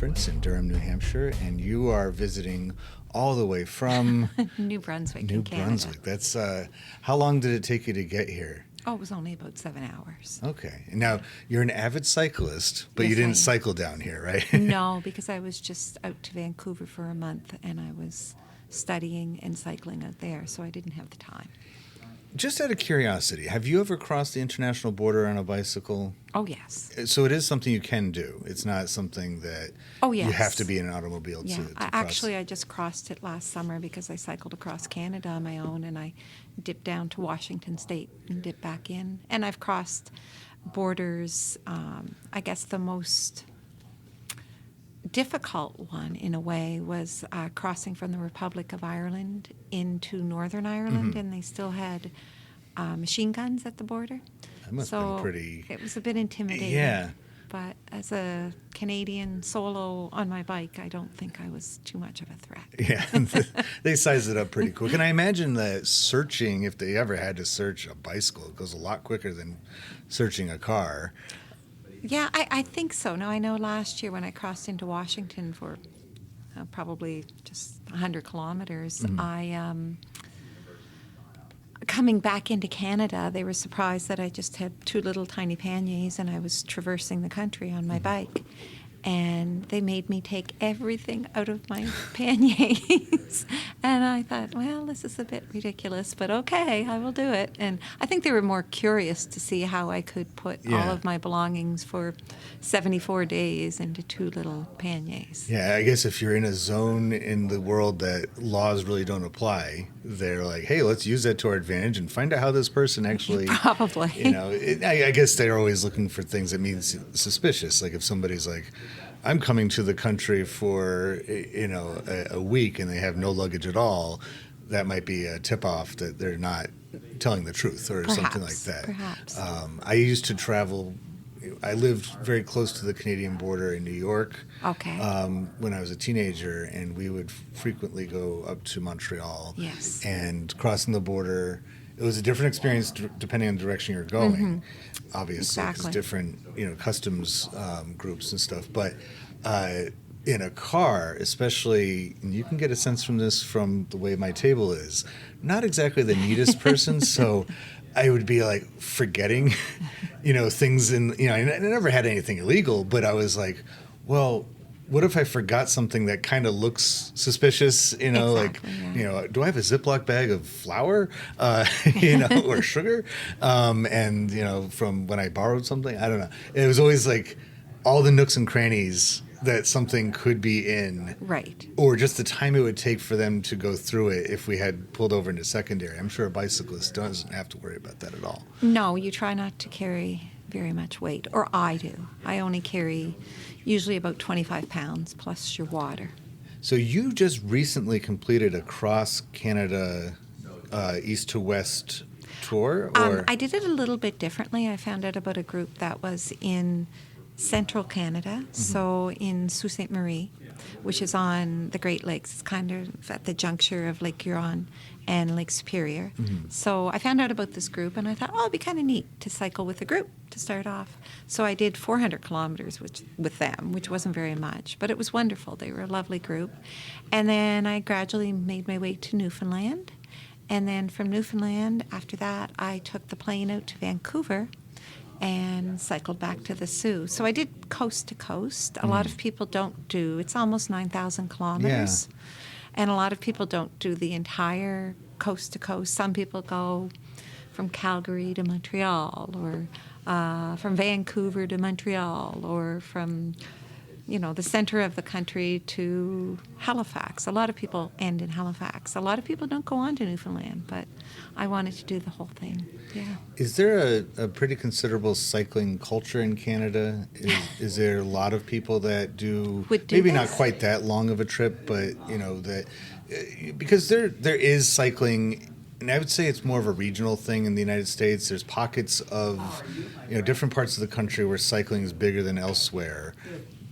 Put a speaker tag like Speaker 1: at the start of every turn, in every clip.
Speaker 1: conference in Durham, New Hampshire, and you are visiting all the way from
Speaker 2: New Brunswick,
Speaker 1: New
Speaker 2: in Canada.
Speaker 1: Brunswick. That's how long did it take you to get here?
Speaker 2: Oh, it was only about 7 hours.
Speaker 1: Okay. Now, you're an avid cyclist, but
Speaker 2: Yes,
Speaker 1: you
Speaker 2: I am.
Speaker 1: didn't cycle down here, right?
Speaker 2: No, because I was just out to Vancouver for a month, and I was studying and cycling out there, so I didn't have the time.
Speaker 1: Just out of curiosity, have you ever crossed the international border on a bicycle?
Speaker 2: Oh, yes.
Speaker 1: So it is something you can do. It's not something that
Speaker 2: Oh, yes.
Speaker 1: you have to be in an automobile
Speaker 2: Yeah,
Speaker 1: to cross.
Speaker 2: Actually, I just crossed it last summer because I cycled across Canada on my own, and I dipped down to Washington State and dipped back in. And I've crossed borders. I guess the most difficult one, in a way, was crossing from the Republic of Ireland into Northern Ireland, and they still had machine guns at the border.
Speaker 1: That must have been pretty...
Speaker 2: It was a bit intimidating.
Speaker 1: Yeah.
Speaker 2: But as a Canadian solo on my bike, I don't think I was too much of a threat.
Speaker 1: Yeah, they size it up pretty quick. And I imagine that searching, if they ever had to search a bicycle, it goes a lot quicker than searching a car.
Speaker 2: Yeah, I think so. Now, I know last year when I crossed into Washington for probably just 100 kilometers, coming back into Canada, they were surprised that I just had two little tiny panniers and I was traversing the country on my bike. And they made me take everything out of my panniers. And I thought, well, this is a bit ridiculous, but okay, I will do it. And I think they were more curious to see how I could put all of my belongings for 74 days into two little panniers.
Speaker 1: Yeah, I guess if you're in a zone in the world that laws really don't apply, they're like, hey, let's use that to our advantage and find out how this person actually...
Speaker 2: Probably.
Speaker 1: You know, I guess they're always looking for things that mean suspicious. Like if somebody's like, I'm coming to the country for, a week and they have no luggage at all, that might be a tip-off that they're not telling the truth or something like that.
Speaker 2: Perhaps.
Speaker 1: I used to travel... I lived very close to the Canadian border in New York when I was a teenager, and we would frequently go up to Montreal.
Speaker 2: Yes.
Speaker 1: And crossing the border, it was a different experience depending on the direction you're going, obviously, because
Speaker 2: Exactly.
Speaker 1: different, customs groups and stuff. But in a car, especially, and you can get a sense from this from the way my table is, not exactly the neatest person, so... I would be like forgetting, things I never had anything illegal, but I was like, well, what if I forgot something that kind of looks suspicious,
Speaker 2: Exactly,
Speaker 1: do I have a Ziploc bag of flour, or sugar? From when I borrowed something, I don't know. It was always like all the nooks and crannies that something could be in.
Speaker 2: Right.
Speaker 1: Or just the time it would take for them to go through it if we had pulled over into secondary. I'm sure a bicyclist doesn't have to worry about that at all.
Speaker 2: No, you try not to carry very much weight, or I do. I only carry usually about 25 pounds plus your water.
Speaker 1: So you just recently completed a cross-Canada east to west tour? Or?
Speaker 2: I did it a little bit differently. I found out about a group that was in central Canada, so in Sault Ste. Marie, which is on the Great Lakes. It's kind of at the juncture of Lake Huron and Lake Superior. So I found out about this group, and I thought, it'd be kind of neat to cycle with a group to start off. So I did 400 kilometers with them, which wasn't very much, but it was wonderful. They were a lovely group. And then I gradually made my way to Newfoundland. And then from Newfoundland, after that, I took the plane out to Vancouver and cycled back to the Sioux. So I did coast to coast. A lot of people don't do, it's almost 9,000 kilometers.
Speaker 1: Yeah.
Speaker 2: And a lot of people don't do the entire coast to coast. Some people go from Calgary to Montreal, or from Vancouver to Montreal, or from the center of the country to Halifax. A lot of people end in Halifax. A lot of people don't go on to Newfoundland, but I wanted to do the whole thing. Yeah.
Speaker 1: Is there a pretty considerable cycling culture in Canada? Is there a lot of people that
Speaker 2: Would do
Speaker 1: maybe
Speaker 2: this?
Speaker 1: not quite that long of a trip, but because there is cycling. And I would say it's more of a regional thing in the United States. There's pockets of, different parts of the country where cycling is bigger than elsewhere.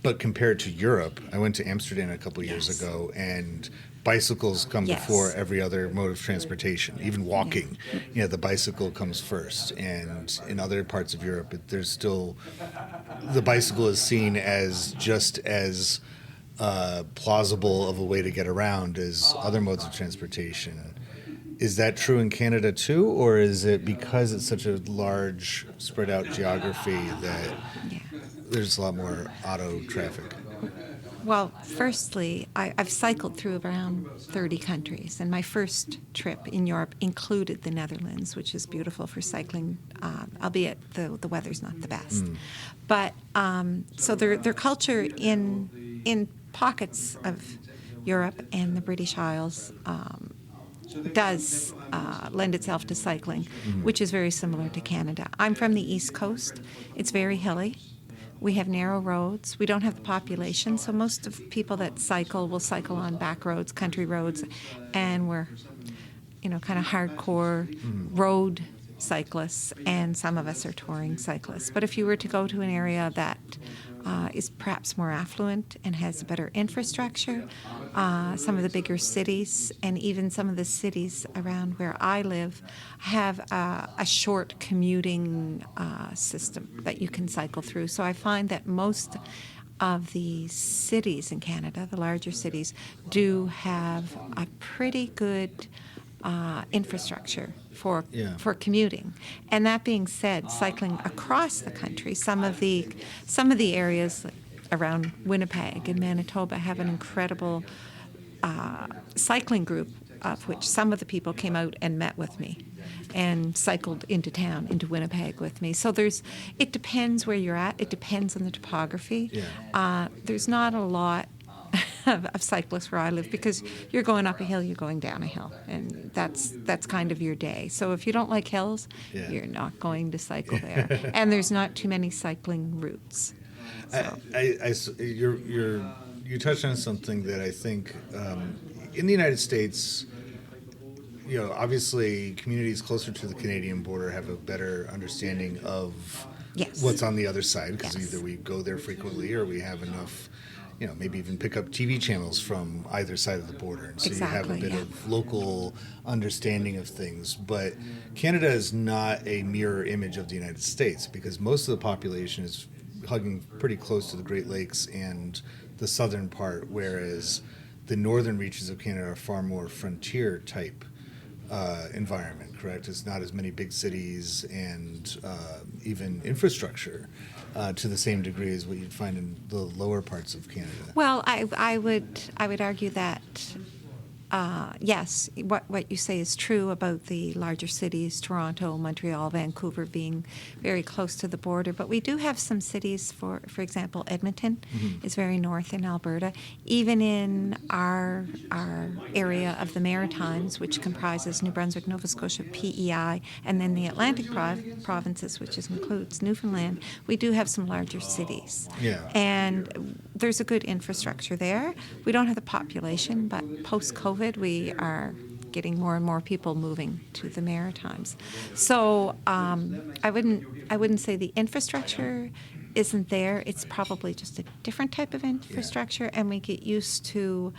Speaker 1: But compared to Europe, I went to Amsterdam a couple years ago, and bicycles come before every other mode of transportation, even walking. The bicycle comes first. And in other parts of Europe, there's still, the bicycle is seen as just as plausible of a way to get around as other modes of transportation. Is that true in Canada too, or is it because it's such a large, spread out geography that
Speaker 2: Yeah.
Speaker 1: there's a lot more auto traffic?
Speaker 2: Well, firstly, I've cycled through around 30 countries, and my first trip in Europe included the Netherlands, which is beautiful for cycling, albeit the weather's not the best. But so their culture in pockets of Europe and the British Isles does lend itself to cycling, which is very similar to Canada. I'm from the East Coast. It's very hilly. We have narrow roads. We don't have the population, so most of people that cycle will cycle on back roads, country roads, and we're, kind of hardcore road cyclists, and some of us are touring cyclists. But if you were to go to an area that is perhaps more affluent and has a better infrastructure, some of the bigger cities, and even some of the cities around where I live, have a short commuting system that you can cycle through. So I find that most of the cities in Canada, the larger cities, do have a pretty good infrastructure for commuting. And that being said, cycling across the country, some of the areas around Winnipeg and Manitoba have an incredible cycling group, of which some of the people came out and met with me and cycled into town, into Winnipeg with me. So it depends where you're at. It depends on the topography.
Speaker 1: Yeah.
Speaker 2: There's not a lot of cyclists where I live, because you're going up a hill, you're going down a hill, and that's kind of your day. So if you don't like hills, you're not going to cycle there. And there's not too many cycling routes. So.
Speaker 1: You touched on something that I think in the United States, obviously communities closer to the Canadian border have a better understanding of what's on the other side, because either we go there frequently or we have enough, maybe even pick up TV channels from either side of the border. And so you have a bit of local understanding of things. But Canada is not a mirror image of the United States, because most of the population is hugging pretty close to the Great Lakes and the southern part, whereas the northern reaches of Canada are far more frontier type environment, correct? It's not as many big cities and even infrastructure to the same degree as what you'd find in the lower parts of Canada.
Speaker 2: Well, I would argue that yes, what you say is true about the larger cities, Toronto, Montreal, Vancouver, being very close to the border. But we do have some cities, for example, Edmonton is very north in Alberta. Even in our area of the Maritimes, which comprises New Brunswick, Nova Scotia, PEI, and then the Atlantic provinces, which includes Newfoundland, we do have some larger cities.
Speaker 1: Yeah.
Speaker 2: And there's a good infrastructure there. We don't have the population, but post-COVID, we are getting more and more people moving to the Maritimes. So I wouldn't say the infrastructure isn't there. It's probably just a different type of infrastructure, and we get used to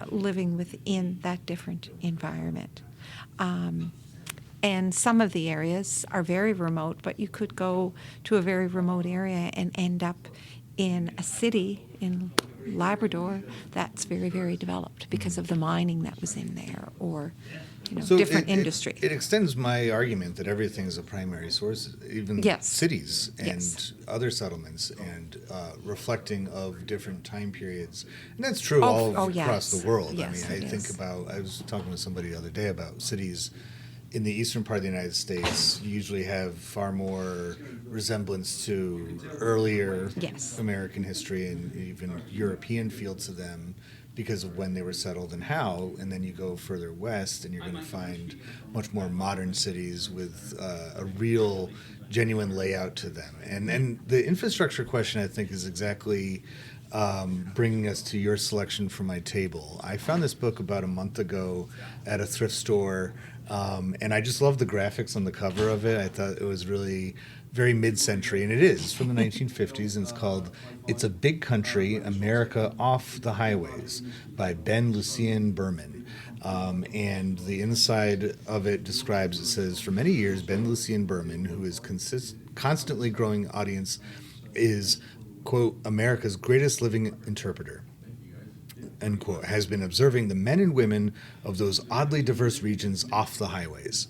Speaker 2: living within that different environment. And some of the areas are very remote, but you could go to a very remote area and end up in a city in Labrador that's very, very developed because of the mining that was in there, or different industry.
Speaker 1: It extends my argument that everything is a primary source, even cities and other settlements, and reflecting of different time periods. And that's true across the world.
Speaker 2: Yes,
Speaker 1: I was talking with somebody the other day about cities in the eastern part of the United States usually have far more resemblance to earlier American history and even European feel to them because of when they were settled and how. And then you go further west and you're going to find much more modern cities with a real, genuine layout to them. And the infrastructure question, I think, is exactly bringing us to your selection for my table. I found this book about a month ago at a thrift store. And I just love the graphics on the cover of it. I thought it was really very mid-century, and it is from the 1950s, and it's called It's a Big Country, America Off the Highways by Ben Lucien Berman. And the inside of it describes, it says, for many years, Ben Lucien Berman, who is constantly growing audience, is quote, America's greatest living interpreter, end quote, has been observing the men and women of those oddly diverse regions off the highways.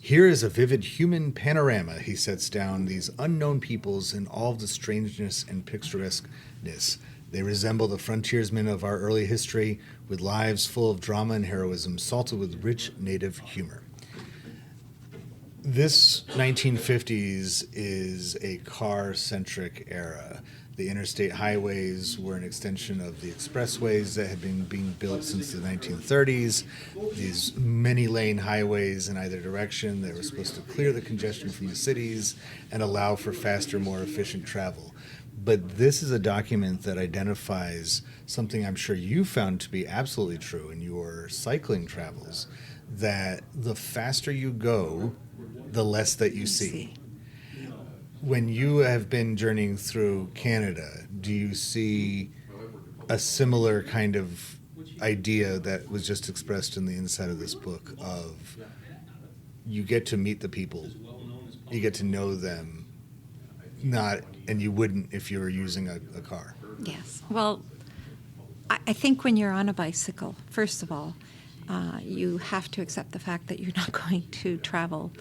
Speaker 1: Here is a vivid human panorama. He sets down these unknown peoples in all of the strangeness and picturesqueness. They resemble the frontiersmen of our early history, with lives full of drama and heroism, salted with rich native humor. This 1950s is a car-centric era. The interstate highways were an extension of the expressways that had been being built since the 1930s. These many-lane highways in either direction that were supposed to clear the congestion from the cities and allow for faster, more efficient travel. But this is a document that identifies something I'm sure you found to be absolutely true in your cycling travels, that the faster you go, the less that you see. When you have been journeying through Canada, do you see a similar kind of idea that was just expressed in the inside of this book of you get to meet the people, you get to know them, and you wouldn't if you were using a car?
Speaker 2: Yes. Well, I think when you're on a bicycle, first of all, you have to accept the fact that you're not going to travel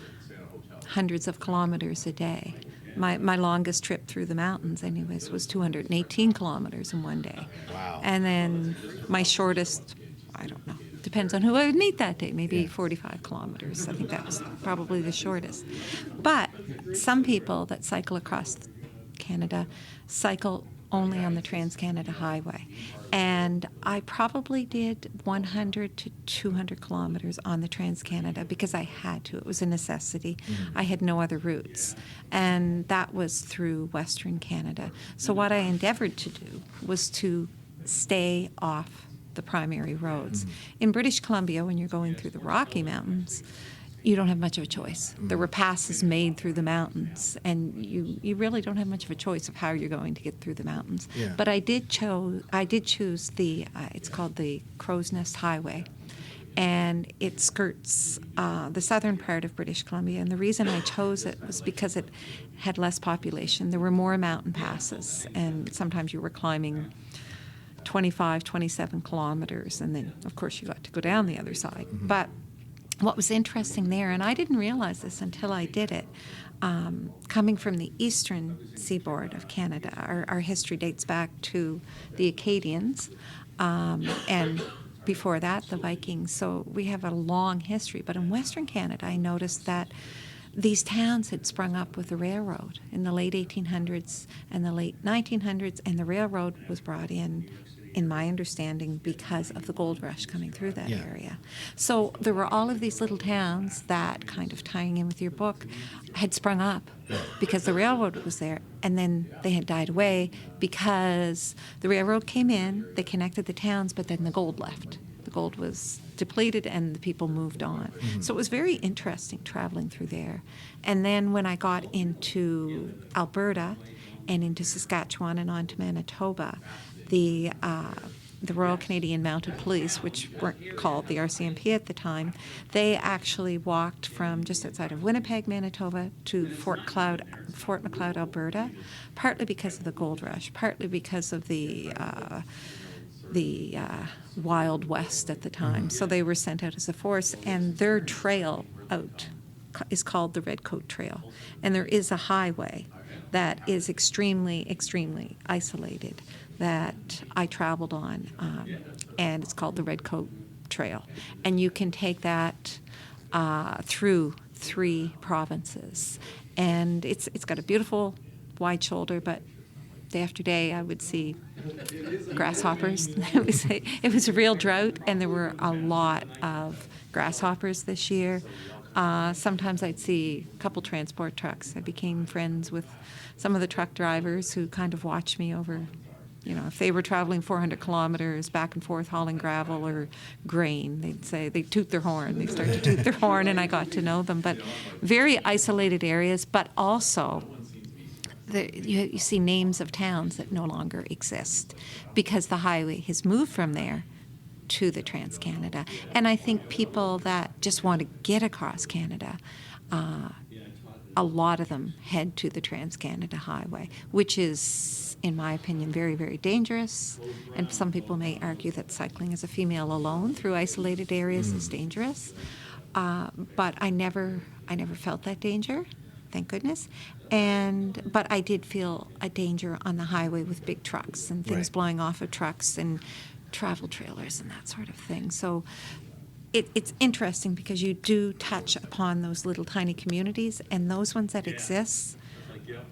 Speaker 2: hundreds of kilometers a day. My longest trip through the mountains, anyways, was 218 kilometers in one day.
Speaker 1: Wow.
Speaker 2: And then my shortest, I don't know, depends on who I would meet that day, maybe 45 kilometers. I think that was probably the shortest. But some people that cycle across Canada cycle only on the Trans-Canada Highway. And I probably did 100 to 200 kilometers on the Trans-Canada because I had to. It was a necessity. I had no other routes. And that was through Western Canada. So what I endeavored to do was to stay off the primary roads. In British Columbia, when you're going through the Rocky Mountains, you don't have much of a choice. There were passes made through the mountains, and you really don't have much of a choice of how you're going to get through the mountains.
Speaker 1: Yeah.
Speaker 2: But I did choose the it's called the Crow's Nest Highway, and it skirts the southern part of British Columbia. And the reason I chose it was because it had less population. There were more mountain passes, and sometimes you were climbing 25, 27 kilometers, and then of course you got to go down the other side. But what was interesting there, and I didn't realize this until I did it, coming from the eastern seaboard of Canada, our history dates back to the Acadians, and before that, the Vikings. So we have a long history. But in Western Canada, I noticed that these towns had sprung up with the railroad in the late 1800s and the late 1900s, and the railroad was brought in my understanding, because of the gold rush coming through that area. So there were all of these little towns that, kind of tying in with your book, had sprung up because the railroad was there, and then they had died away because the railroad came in, they connected the towns, but then the gold left. The gold was depleted and the people moved on. So it was very interesting traveling through there. And then when I got into Alberta and into Saskatchewan and on to Manitoba, the Royal Canadian Mounted Police, which weren't called the RCMP at the time, they actually walked from just outside of Winnipeg, Manitoba, to Fort Macleod, Alberta, partly because of the gold rush, partly because of the Wild West at the time. So they were sent out as a force, and their trail out is called the Redcoat Trail. And there is a highway that is extremely, extremely isolated that I traveled on, and it's called the Redcoat Trail. And you can take that through 3 provinces. And it's got a beautiful wide shoulder, but day after day I would see grasshoppers. It was a real drought, and there were a lot of grasshoppers this year. Sometimes I'd see a couple transport trucks. I became friends with some of the truck drivers who kind of watched me over, if they were traveling 400 kilometers back and forth hauling gravel or grain, they'd toot their horn. They'd start to toot their horn, and I got to know them. But very isolated areas, but also you see names of towns that no longer exist because the highway has moved from there to the Trans-Canada. And I think people that just want to get across Canada, a lot of them head to the Trans-Canada Highway, which is in my opinion, very, very dangerous. And some people may argue that cycling as a female alone through isolated areas is dangerous. But I never felt that danger, thank goodness. But I did feel a danger on the highway with big trucks and things
Speaker 1: Right.
Speaker 2: blowing off of trucks and travel trailers and that sort of thing. So it's interesting because you do touch upon those little tiny communities, and those ones that exist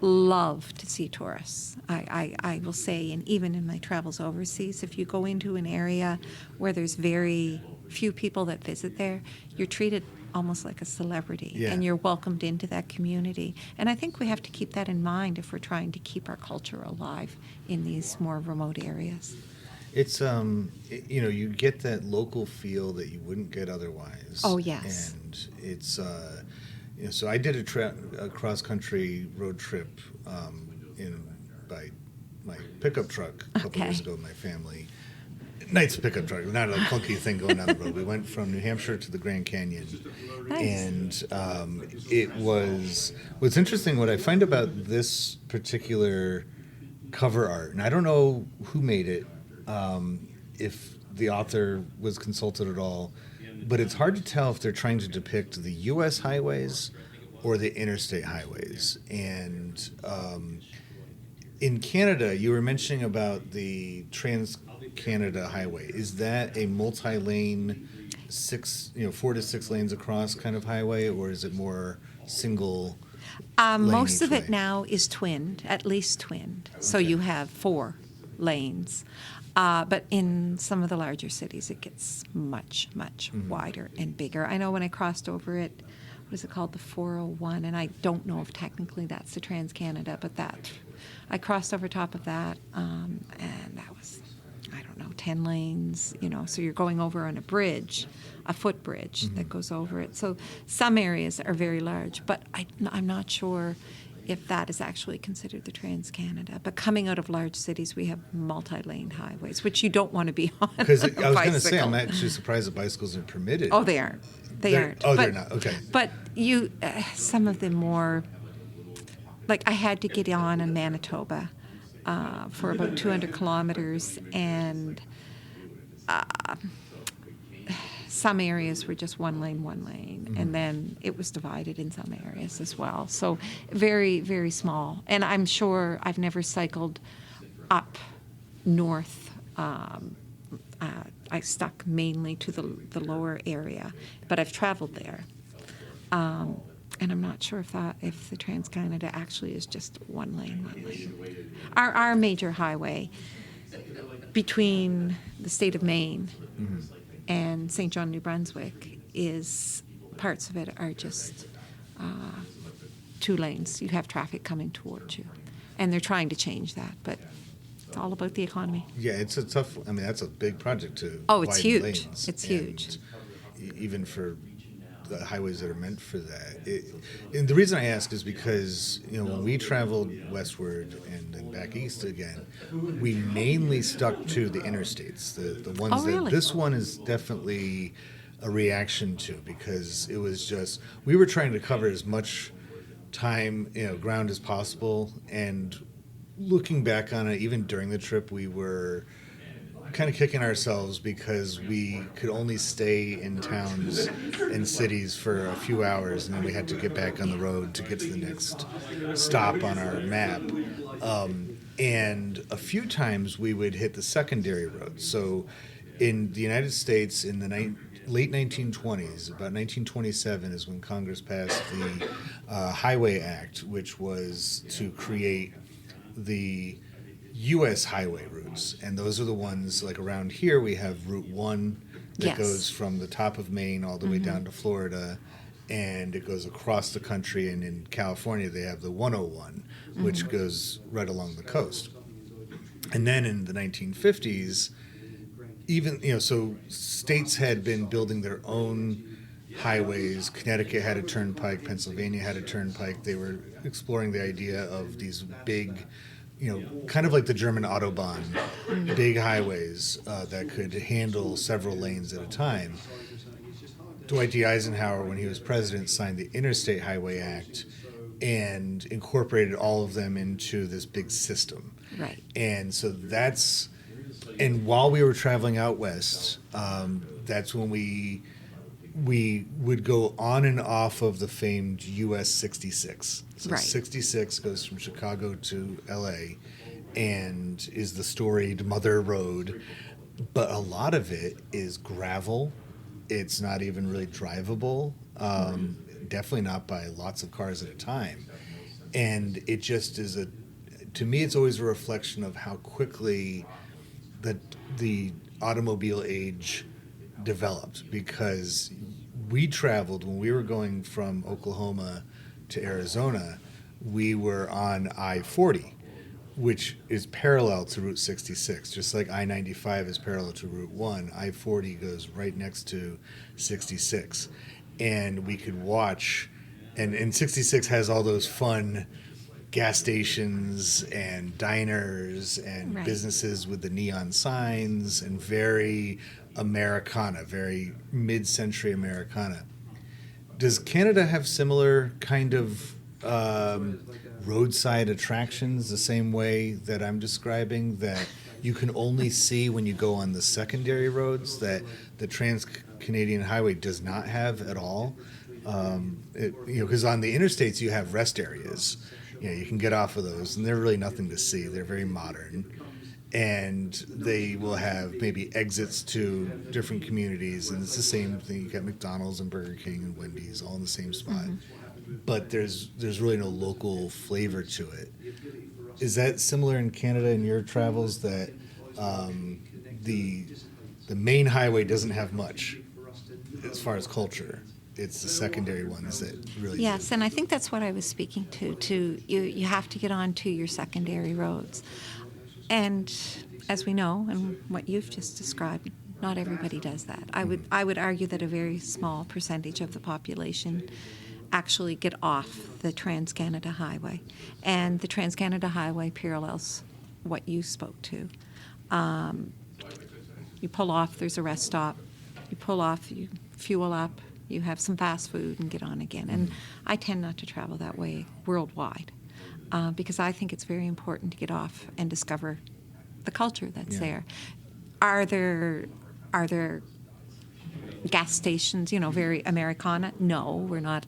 Speaker 2: love to see tourists. I will say, and even in my travels overseas, if you go into an area where there's very few people that visit there, you're treated almost like a celebrity,
Speaker 1: Yeah.
Speaker 2: and you're welcomed into that community. And I think we have to keep that in mind if we're trying to keep our culture alive in these more remote areas.
Speaker 1: It's you get that local feel that you wouldn't get otherwise.
Speaker 2: Oh, yes.
Speaker 1: And it's so I did a cross country road trip by my pickup truck a couple years
Speaker 2: Okay.
Speaker 1: ago with my family. Nice pickup truck, not a clunky thing going down the road. We went from New Hampshire to the Grand Canyon.
Speaker 2: Nice.
Speaker 1: And it was, what's interesting, what I find about this particular cover art, and I don't know who made it, if the author was consulted at all, but it's hard to tell if they're trying to depict the U.S. highways or the interstate highways. And in Canada, you were mentioning about the Trans-Canada Highway. Is that a multi-lane, 4 to 6 lanes across kind of highway, or is it more single?
Speaker 2: Most
Speaker 1: each
Speaker 2: of it
Speaker 1: way.
Speaker 2: now is twinned, at least twinned. So
Speaker 1: Okay.
Speaker 2: you have 4 lanes. But in some of the larger cities, it gets much, much wider and bigger. I know when I crossed over it, what is it called, the 401, and I don't know if technically that's the Trans-Canada, but I crossed over top of that, and that was, I don't know, 10 lanes, so you're going over on a bridge, a footbridge that goes over it. So some areas are very large, but I'm not sure if that is actually considered the Trans-Canada. But coming out of large cities, we have multi-lane highways, which you don't want to be on.
Speaker 1: Because I
Speaker 2: a
Speaker 1: was going to say,
Speaker 2: bicycle.
Speaker 1: I'm actually surprised that bicycles are permitted.
Speaker 2: Oh, they aren't. They aren't.
Speaker 1: Oh,
Speaker 2: But-
Speaker 1: they're not. Okay.
Speaker 2: But some of them more, like I had to get on in Manitoba for about 200 kilometers, and some areas were just one lane, and then it was divided in some areas as well. So very, very small. And I'm sure I've never cycled up north. I stuck mainly to the lower area, but I've traveled there. And I'm not sure if the Trans-Canada actually is just one lane. Our major highway between the state of Maine and St. John, New Brunswick, is parts of it are just 2 lanes. You have traffic coming towards you, and they're trying to change that, but it's all about the economy.
Speaker 1: Yeah, it's a tough. I mean, that's a big project to.
Speaker 2: Oh, it's
Speaker 1: widen
Speaker 2: huge.
Speaker 1: lanes.
Speaker 2: It's
Speaker 1: And
Speaker 2: huge.
Speaker 1: Even for the highways that are meant for that. And the reason I ask is because when we traveled westward and then back east again, we mainly stuck to the interstates, the ones
Speaker 2: Oh, really?
Speaker 1: that this one is definitely a reaction to, because it was just we were trying to cover as much time ground as possible. And looking back on it, even during the trip, we were kind of kicking ourselves because we could only stay in towns and cities for a few hours, and then we had to get back on the road to get to the next stop on our map. And a few times we would hit the secondary roads. So in the United States in the late 1920s, about 1927 is when Congress passed the Highway Act, which was to create the U.S. highway routes, and those are the ones like around here. We have Route 1 that
Speaker 2: Yes.
Speaker 1: goes from the top of Maine all the way down to Florida, and it goes across the country. And in California, they have the 101, which goes right along the coast. And then in the 1950s, so states had been building their own highways. Connecticut had a turnpike, Pennsylvania had a turnpike. They were exploring the idea of these big, kind of like the German Autobahn, big highways that could handle several lanes at a time. Dwight D. Eisenhower, when he was president, signed the Interstate Highway Act and incorporated all of them into this big system.
Speaker 2: Right.
Speaker 1: And so and while we were traveling out west, that's when we would go on and off of the famed US 66. So
Speaker 2: Right.
Speaker 1: 66 goes from Chicago to LA and is the storied Mother Road, but a lot of it is gravel. It's not even really drivable. Definitely not by lots of cars at a time. And it just is to me, it's always a reflection of how quickly the automobile age developed, because we traveled when we were going from Oklahoma to Arizona. We were on I-40, which is parallel to Route 66. Just like I-95 is parallel to Route 1, I-40 goes right next to 66. And we could watch, and 66 has all those fun gas stations and diners and
Speaker 2: Right.
Speaker 1: businesses with the neon signs, and very Americana, very mid-century Americana. Does Canada have similar kind of roadside attractions the same way that I'm describing, that you can only see when you go on the secondary roads, that the Trans-Canadian Highway does not have at all? Because on the interstates you have rest areas. You can get off of those, and they're really nothing to see. They're very modern. And they will have maybe exits to different communities, and it's the same thing. You got McDonald's and Burger King and Wendy's all in the same spot. But there's really no local flavor to it. Is that similar in Canada in your travels, that the main highway doesn't have much as far as culture? It's the secondary ones that really
Speaker 2: Yes,
Speaker 1: do.
Speaker 2: and I think that's what I was speaking to you have to get onto your secondary roads. And as we know, and what you've just described, not everybody does that. I would argue that a very small percentage of the population actually get off the Trans-Canada Highway. And the Trans-Canada Highway parallels what you spoke to. You pull off, there's a rest stop. You pull off, you fuel up, you have some fast food and get on again. And I tend not to travel that way worldwide, because I think it's very important to get off and discover the culture that's there. Are there gas stations, very Americana? No, we're not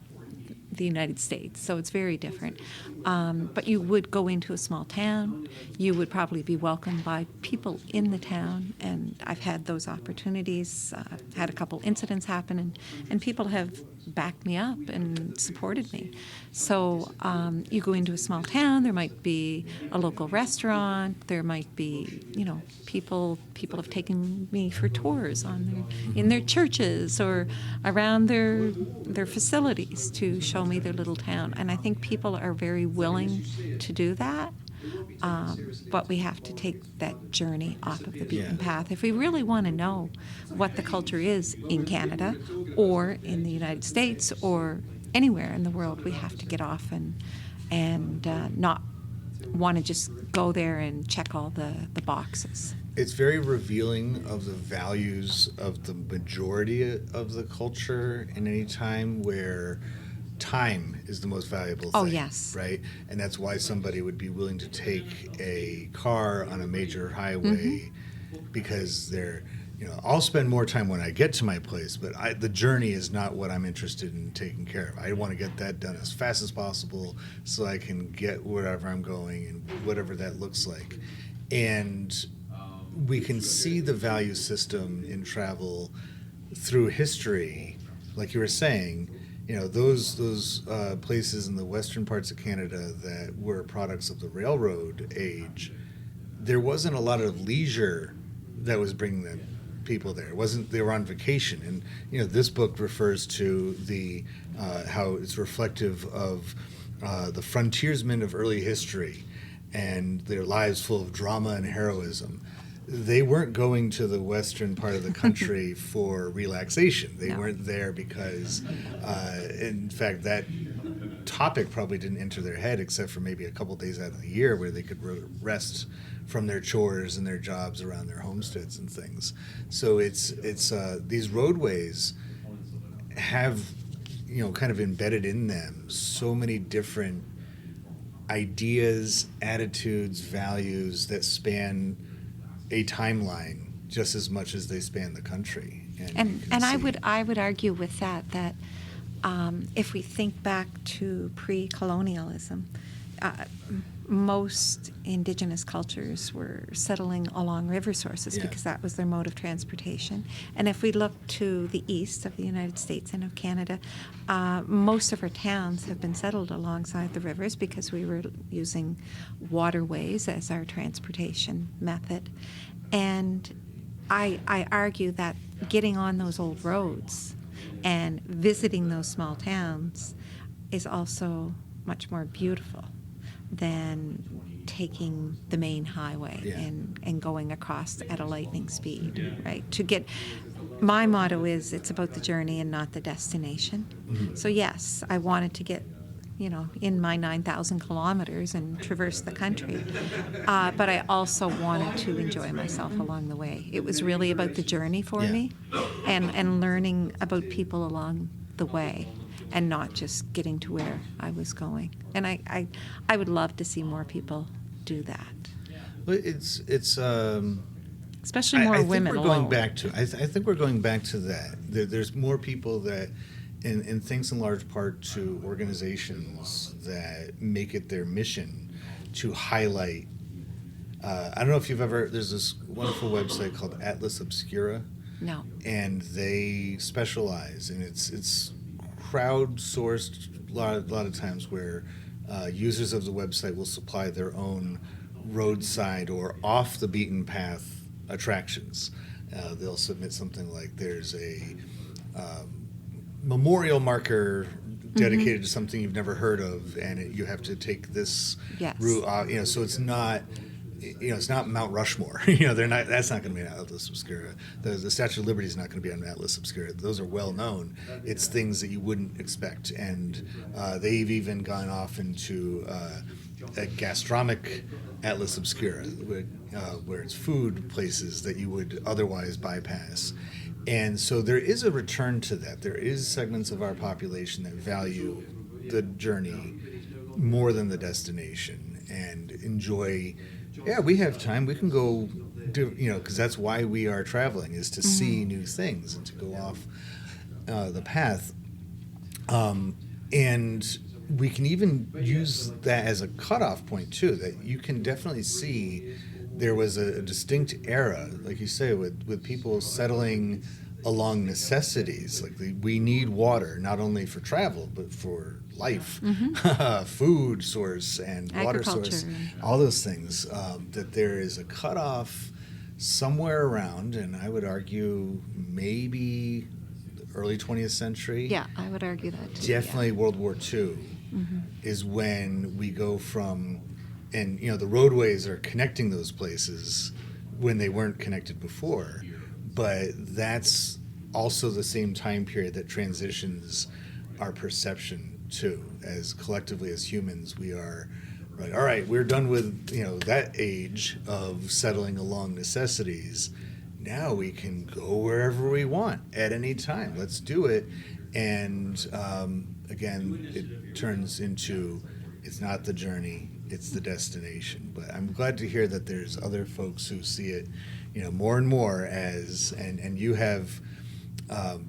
Speaker 2: the United States, so it's very different. But you would go into a small town, you would probably be welcomed by people in the town, and I've had those opportunities. Had a couple incidents happen, and people have backed me up and supported me. So you go into a small town, there might be a local restaurant, there might be, people have taken me for tours in their churches or around their facilities to show me their little town. And I think people are very willing to do that. But we have to take that journey off of the beaten path. If we really want to know what the culture is in Canada or in the United States or anywhere in the world, we have to get off and not want to just go there and check all the boxes.
Speaker 1: It's very revealing of the values of the majority of the culture in any time, where time is the most valuable thing.
Speaker 2: Oh, yes.
Speaker 1: Right? And that's why somebody would be willing to take a car on a major highway, because they're, I'll spend more time when I get to my place, but the journey is not what I'm interested in taking care of. I want to get that done as fast as possible so I can get wherever I'm going and whatever that looks like. And we can see the value system in travel through history, like you were saying. Those places in the western parts of Canada that were products of the railroad age, there wasn't a lot of leisure that was bringing them people there. It wasn't, they were on vacation. And this book refers to the how it's reflective of the frontiersmen of early history and their lives full of drama and heroism. They weren't going to the western part of the country for relaxation. They weren't there because, in fact, that topic probably didn't enter their head except for maybe a couple days out of the year where they could rest from their chores and their jobs around their homesteads and things. So it's these roadways have, kind of embedded in them so many different ideas, attitudes, values that span a timeline just as much as they span the country.
Speaker 2: And I would argue with that if we think back to pre-colonialism, most indigenous cultures were settling along river sources because that was their mode of transportation. And if we look to the east of the United States and of Canada, most of our towns have been settled alongside the rivers because we were using waterways as our transportation method. And I argue that getting on those old roads and visiting those small towns is also much more beautiful than taking the main highway and going across at a lightning speed, right? My motto is it's about the journey and not the destination. Mm-hmm. So yes, I wanted to get, in my 9,000 kilometers and traverse the country. But I also wanted to enjoy myself along the way. It was really about the journey for me and learning about people along the way, and not just getting to where I was going. And I would love to see more people do that.
Speaker 1: Well, it's
Speaker 2: especially more women.
Speaker 1: I think we're going back to that. There's more people that, and thanks in large part to organizations that make it their mission to highlight. I don't know if you've ever. There's this wonderful website called Atlas Obscura.
Speaker 2: No.
Speaker 1: And they specialize, and it's crowdsourced a lot of times where users of the website will supply their own roadside or off the beaten path attractions. They'll submit something like there's a memorial marker dedicated to something you've never heard of, and you have to take this route. So it's not. It's not Mount Rushmore. They're not. That's not going to be on Atlas Obscura. The Statue of Liberty is not going to be on Atlas Obscura. Those are well known. It's things that you wouldn't expect, and they've even gone off into a gastronomic Atlas Obscura, where it's food places that you would otherwise bypass. And so there is a return to that. There is segments of our population that value the journey more than the destination and enjoy. Yeah, we have time. We can go do, because that's why we are traveling, is to see new things and to go off the path. And we can even use that as a cutoff point, too, that you can definitely see there was a distinct era, like you say, with people settling along necessities. Like we need water, not only for travel, but for life, food source and water source, all those things, that there is a cutoff somewhere around, and I would argue maybe the early 20th century.
Speaker 2: Yeah, I would argue that too.
Speaker 1: Definitely World War II is when we go from, and the roadways are connecting those places when they weren't connected before, but that's also the same time period that transitions our perception too. As collectively as humans, we are like, all right, we're done with that age of settling along necessities. Now we can go wherever we want at any time. Let's do it. And again, it turns into, it's not the journey, it's the destination. But I'm glad to hear that there's other folks who see it, more and more as, and you have,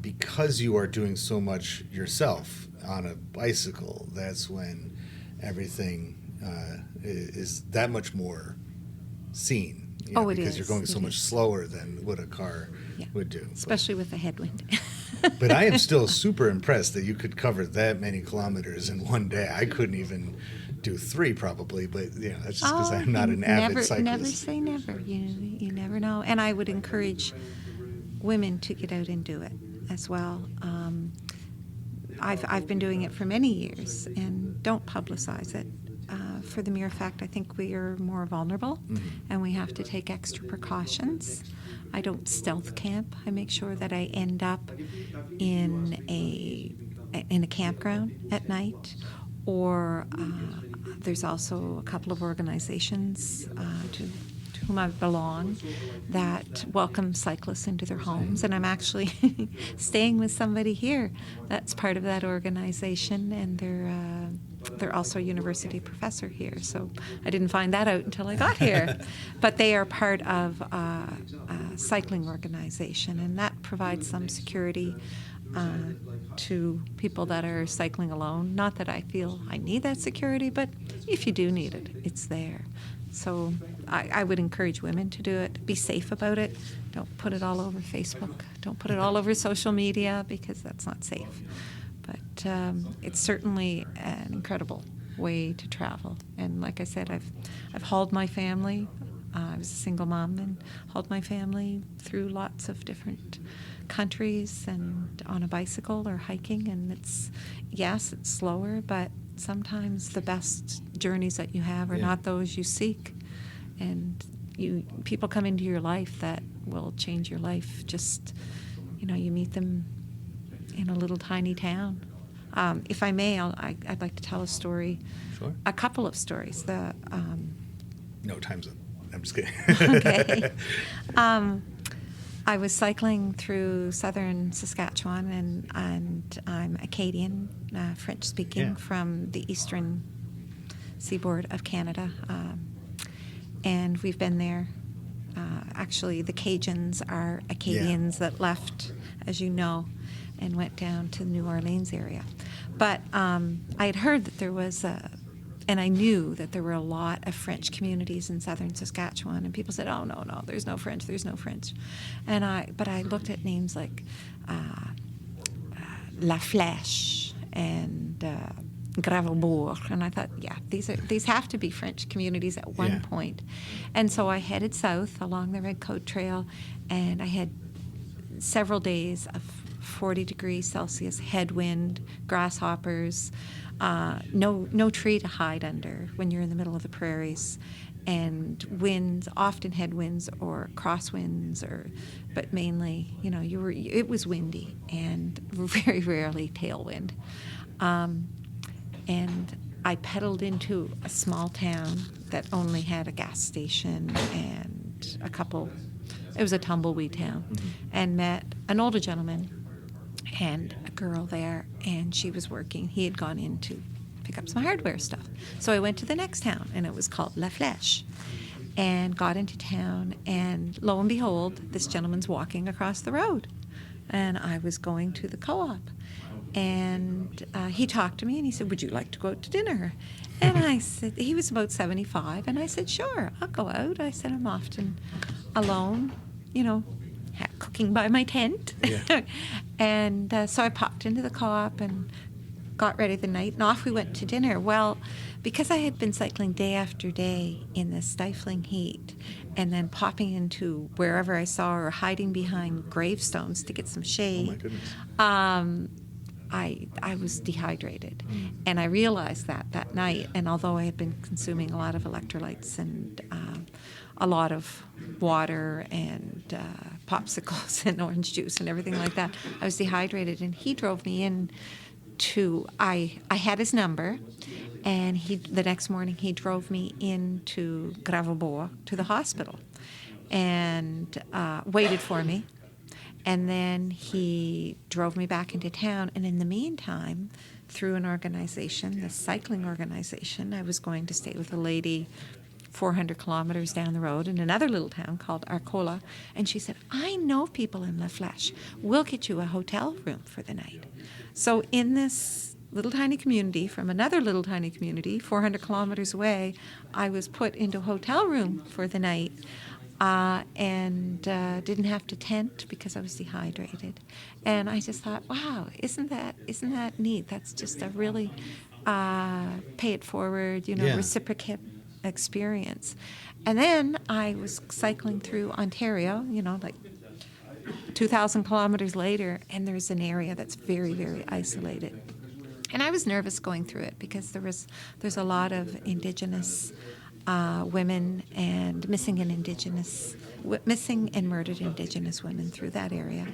Speaker 1: because you are doing so much yourself on a bicycle, that's when everything is that much more seen. Because you're going so much slower than what a car would do.
Speaker 2: Especially with the headwind.
Speaker 1: But I am still super impressed that you could cover that many kilometers in one day. I couldn't even do 3 probably, but that's just because I'm not an avid cyclist.
Speaker 2: Never say never. You never know. And I would encourage women to get out and do it as well. I've been doing it for many years and don't publicize it. For the mere fact I think we are more vulnerable and we have to take extra precautions. I don't stealth camp. I make sure that I end up in a campground at night, or there's also a couple of organizations to whom I belong that welcome cyclists into their homes, and I'm actually staying with somebody here that's part of that organization, and they're also a university professor here, so I didn't find that out until I got here. But they are part of a cycling organization, and that provides some security to people that are cycling alone. Not that I feel I need that security, but if you do need it, it's there. So I would encourage women to do it. Be safe about it. Don't put it all over Facebook. Don't put it all over social media, because that's not safe. But it's certainly an incredible way to travel. And like I said, I've hauled my family. I was a single mom and hauled my family through lots of different countries and on a bicycle or hiking. And it's slower, but sometimes the best journeys that you have are not those you seek. And people come into your life that will change your life. Just, you meet them in a little tiny town. If I may, I'd like to tell a story.
Speaker 1: Sure.
Speaker 2: A couple of stories.
Speaker 1: No, time's up. I'm just kidding.
Speaker 2: Okay. I was cycling through southern Saskatchewan, and I'm Acadian, French-speaking, from the eastern seaboard of Canada. And we've been there. Actually, the Cajuns are Acadians that left, as you know, and went down to the New Orleans area. But I had heard that there was and I knew that there were a lot of French communities in southern Saskatchewan, and people said, "Oh, no, there's no French, there's no French." But I looked at names like La Flèche and Gravelbourg, and I thought, these have to be French communities at one point. And so I headed south along the Red Coat Trail, and I had several days of 40 degrees Celsius headwind, grasshoppers, no tree to hide under when you're in the middle of the prairies, and winds, often headwinds or crosswinds, but mainly, it was windy and very rarely tailwind. And I pedaled into a small town that only had a gas station and it was a tumbleweed town, and met an older gentleman and a girl there, and she was working. He had gone in to pick up some hardware stuff. So I went to the next town, and it was called La Flèche, and got into town, and lo and behold, this gentleman's walking across the road, and I was going to the co-op. And he talked to me, and he said, "Would you like to go out to dinner?" And I said, he was about 75, and I said, "Sure, I'll go out." I said, "I'm often alone, cooking by my tent." Yeah. And so I popped into the co-op and got ready the night, and off we went to dinner. Well, because I had been cycling day after day in this stifling heat, and then popping into wherever I saw, or hiding behind gravestones to get some shade.
Speaker 1: Oh my goodness.
Speaker 2: I was dehydrated, and I realized that night. And although I had been consuming a lot of electrolytes and a lot of water and popsicles and orange juice and everything like that, I was dehydrated. And he drove me in to, I had his number, and the next morning he drove me into Gravelbourg to the hospital and waited for me. And then he drove me back into town. And in the meantime, through an organization, the cycling organization, I was going to stay with a lady 400 kilometers down the road in another little town called Arcola. And she said, "I know people in La Flèche. We'll get you a hotel room for the night." So in this little tiny community from another little tiny community 400 kilometers away, I was put into a hotel room for the night. And didn't have to tent because I was dehydrated. And I just thought, wow, isn't that neat? That's just a really pay it forward, reciprocate experience. And then I was cycling through Ontario, like 2,000 kilometers later, and there's an area that's very, very isolated. And I was nervous going through it because there's a lot of Indigenous women and missing and murdered Indigenous women through that area.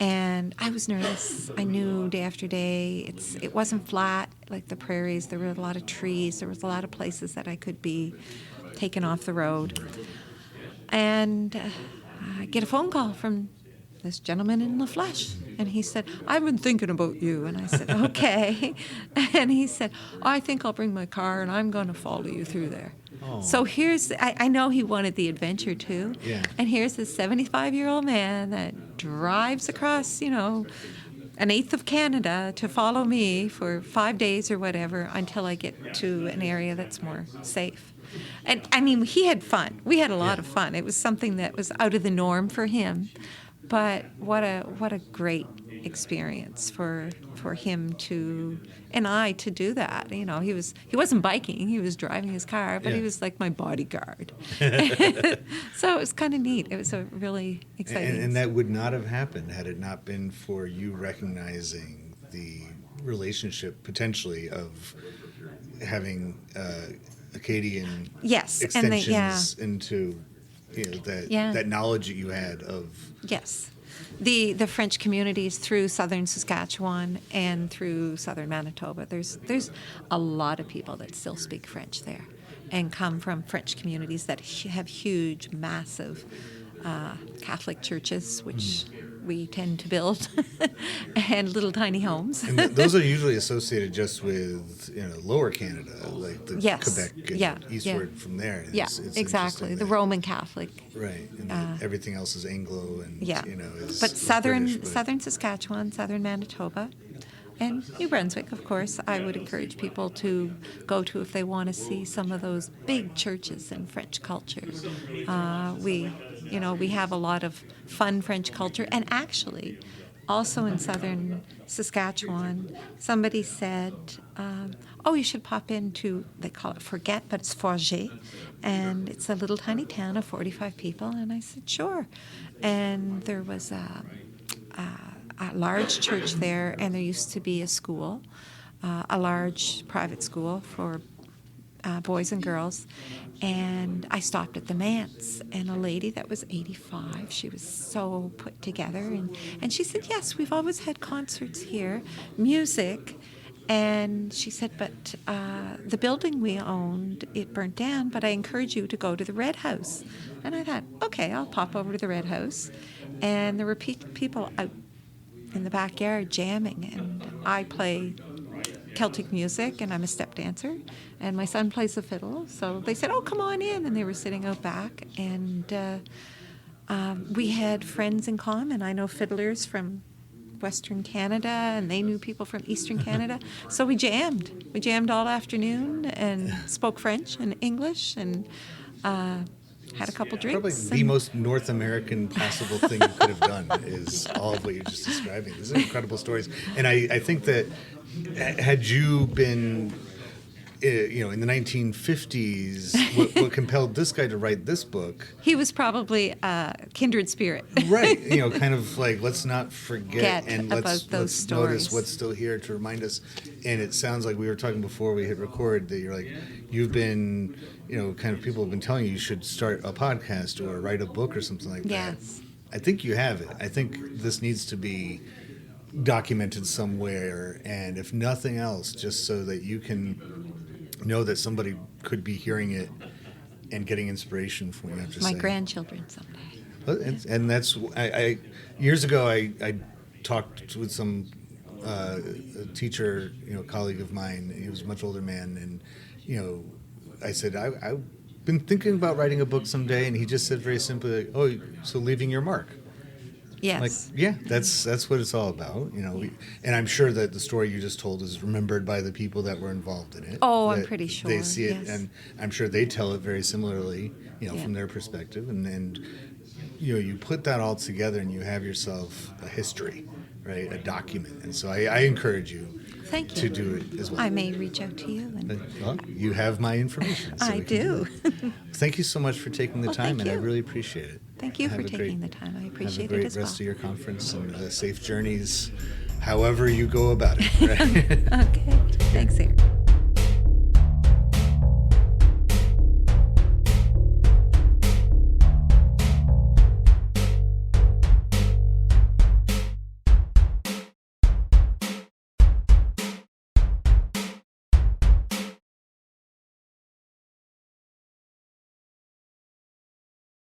Speaker 2: And I was nervous. I knew day after day it wasn't flat like the prairies. There were a lot of trees. There was a lot of places that I could be taken off the road. And I get a phone call from this gentleman in La Flèche. And he said, I've been thinking about you. And I said, okay. And he said, I think I'll bring my car and I'm going to follow you through there.
Speaker 1: Oh.
Speaker 2: So here's, I know he wanted the adventure too.
Speaker 1: Yeah.
Speaker 2: And here's this 75-year-old man that drives across, an eighth of Canada to follow me for 5 days or whatever until I get to an area that's more safe. And I mean, he had fun. We had a lot of fun. It was something that was out of the norm for him. But what a great experience for him to and I to do that. He wasn't biking, he was driving his car, but he was like my bodyguard. So it was kind of neat. It was a really exciting.
Speaker 1: And that would not have happened had it not been for you recognizing the relationship potentially of having Acadian extensions into that knowledge that you had of.
Speaker 2: Yes. The French communities through southern Saskatchewan and through southern Manitoba, there's a lot of people that still speak French there and come from French communities that have huge, massive Catholic churches, which we tend to build, and little tiny homes.
Speaker 1: And those are usually associated just with Lower Canada, like the Quebec and eastward from there.
Speaker 2: It's exactly. The Roman Catholic.
Speaker 1: Right. And everything else is Anglo and is
Speaker 2: but southern
Speaker 1: British,
Speaker 2: southern Saskatchewan, southern Manitoba, and New Brunswick, of course, I would encourage people to go to if they want to see some of those big churches in French culture. We have a lot of fun French culture, and actually, also in southern Saskatchewan, somebody said, you should pop into, they call it Forget, but it's Forget, and it's a little tiny town of 45 people, and I said, sure. And there was a large church there, and there used to be a school, a large private school for boys and girls. And I stopped at the manse, and a lady that was 85, she was so put together, and she said, yes, we've always had concerts here, music. And she said, but the building we owned, it burnt down, but I encourage you to go to the Red House. And I thought, okay, I'll pop over to the Red House. And there were people out in the backyard jamming, and I play Celtic music, and I'm a step dancer, and my son plays the fiddle. So they said, come on in, and they were sitting out back, and we had friends in common. I know fiddlers from Western Canada, and they knew people from Eastern Canada. So we jammed. We jammed all afternoon and spoke French and English and had a couple drinks.
Speaker 1: Probably the most North American possible thing you could have done is all of what you're just describing. These are incredible stories. And I think that had you been in the 1950s, what compelled this guy to write this book?
Speaker 2: He was probably a kindred spirit.
Speaker 1: Right. Kind of like, let's not forget and let's
Speaker 2: stories.
Speaker 1: Notice what's still here to remind us. And it sounds like we were talking before we hit record that you're like, you've been, kind of people have been telling you should start a podcast or write a book or something like that.
Speaker 2: Yes.
Speaker 1: I think you have it. I think this needs to be documented somewhere, and if nothing else, just so that you can know that somebody could be hearing it and getting inspiration from what you have to say.
Speaker 2: My grandchildren someday.
Speaker 1: And that's I years ago I talked with some a teacher, colleague of mine. He was a much older man, and I said I've been thinking about writing a book someday, and he just said very simply, so leaving your mark.
Speaker 2: Yes.
Speaker 1: That's what it's all about, and I'm sure that the story you just told is remembered by the people that were involved in it.
Speaker 2: Oh, I'm pretty sure.
Speaker 1: They see it,
Speaker 2: yes.
Speaker 1: and I'm sure they tell it very similarly, from their perspective, and you put that all together, and you have yourself a history, right? A document, and so I encourage you.
Speaker 2: Thank you.
Speaker 1: To do it as well.
Speaker 2: I may reach out to you.
Speaker 1: Well, you have my information. So
Speaker 2: I do.
Speaker 1: Thank you so much for taking the time, and I
Speaker 2: you.
Speaker 1: really appreciate it.
Speaker 2: Thank you for taking the time. I appreciate
Speaker 1: it
Speaker 2: as well.
Speaker 1: Have a great rest of your conference and safe journeys, however you go about it. Right?
Speaker 2: Okay. Thanks, Eric.